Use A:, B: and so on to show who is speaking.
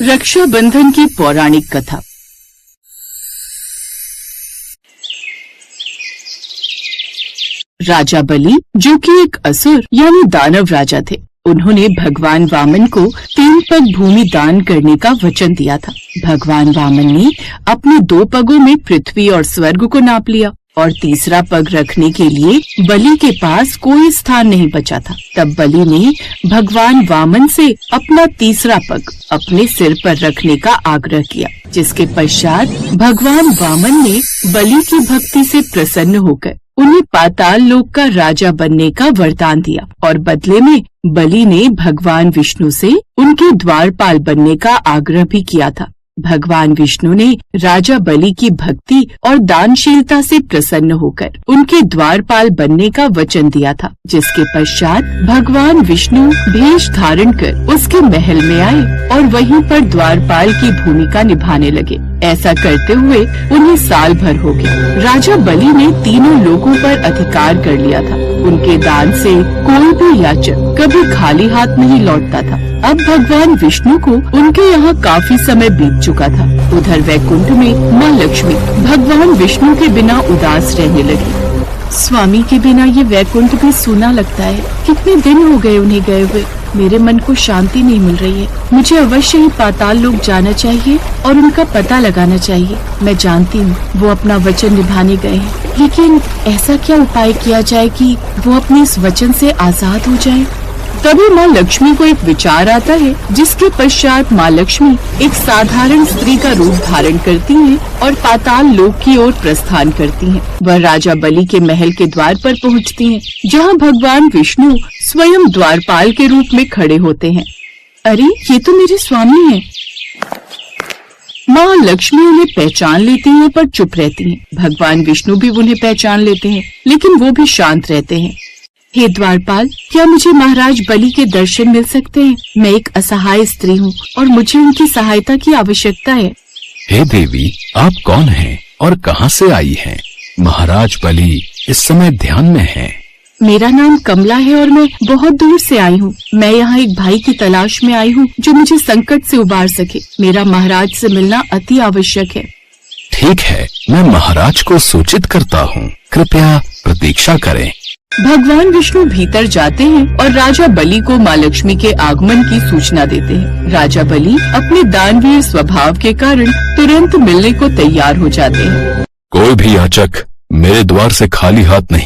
A: रक्षाबंधन की पौराणिक कथा। राजा बलि, जो कि एक असुर यानी दानव राजा थे, उन्होंने भगवान वामन को 3 पग भूमि दान करने का वचन दिया था। भगवान वामन ने अपने 2 पगों में पृथ्वी और स्वर्ग को नाप लिया और तीसरा पग रखने के लिए बलि के पास कोई स्थान नहीं बचा था। तब बलि ने भगवान वामन से अपना तीसरा पग अपने सिर पर रखने का आग्रह किया, जिसके पश्चात भगवान वामन ने बलि की भक्ति से प्रसन्न होकर उन्हें पाताल लोक का राजा बनने का वरदान दिया और बदले में बलि ने भगवान विष्णु से उनके द्वारपाल बनने का आग्रह भी किया था। भगवान विष्णु ने राजा बलि की भक्ति और दानशीलता से प्रसन्न होकर उनके द्वारपाल बनने का वचन दिया था, जिसके पश्चात भगवान विष्णु भेष धारण कर उसके महल में आए और वहीं पर द्वारपाल की भूमिका निभाने लगे। ऐसा करते हुए उन्हें साल भर हो गया। राजा बलि ने तीनों लोगों पर अधिकार कर लिया था। उनके दान से कोई भी याचक कभी खाली हाथ नहीं लौटता था। अब भगवान विष्णु को उनके यहाँ काफी समय बीत चुका था। उधर वैकुंठ में माँ लक्ष्मी भगवान विष्णु के बिना उदास रहने लगी। स्वामी के बिना ये वैकुंठ भी सूना लगता है। कितने दिन हो गए उन्हें गए हुए। मेरे मन को शांति नहीं मिल रही है। मुझे अवश्य ही पाताल लोक जाना चाहिए और उनका पता लगाना चाहिए। मैं जानती हूँ वो अपना वचन निभाने गए हैं, लेकिन ऐसा क्या उपाय किया जाए कि वो अपने इस वचन से आजाद हो जाएं? तभी माँ लक्ष्मी को एक विचार आता है, जिसके पश्चात माँ लक्ष्मी एक साधारण स्त्री का रूप धारण करती हैं और पाताल लोक की ओर प्रस्थान करती हैं। वह राजा बलि के महल के द्वार पर पहुँचती हैं, जहाँ भगवान विष्णु स्वयं द्वारपाल के रूप में खड़े होते हैं। अरे, ये तो मेरे स्वामी हैं। माँ लक्ष्मी उन्हें पहचान लेती हैं पर चुप रहती हैं। भगवान विष्णु भी उन्हें पहचान लेते हैं, लेकिन वो भी शांत रहते हैं। हे द्वारपाल, क्या मुझे महाराज बलि के दर्शन मिल सकते हैं? मैं एक असहाय स्त्री हूँ और मुझे उनकी सहायता की आवश्यकता है।
B: हे देवी, आप कौन हैं और कहाँ से आई हैं? महाराज बलि इस समय ध्यान में हैं।
A: मेरा नाम कमला है और मैं बहुत दूर से आई हूँ। मैं यहाँ एक भाई की तलाश में आई हूँ जो मुझे संकट से उबार सके। मेरा महाराज से मिलना अति आवश्यक है।
B: ठीक है, मैं महाराज को सूचित करता हूँ। कृपया प्रतीक्षा करें।
A: भगवान विष्णु भीतर जाते हैं और राजा बलि को माँ लक्ष्मी के आगमन की सूचना देते हैं। राजा बलि अपने दानवीर स्वभाव के कारण तुरंत मिलने को तैयार हो जाते हैं।
B: कोई भी याचक मेरे द्वार से खाली हाथ नहीं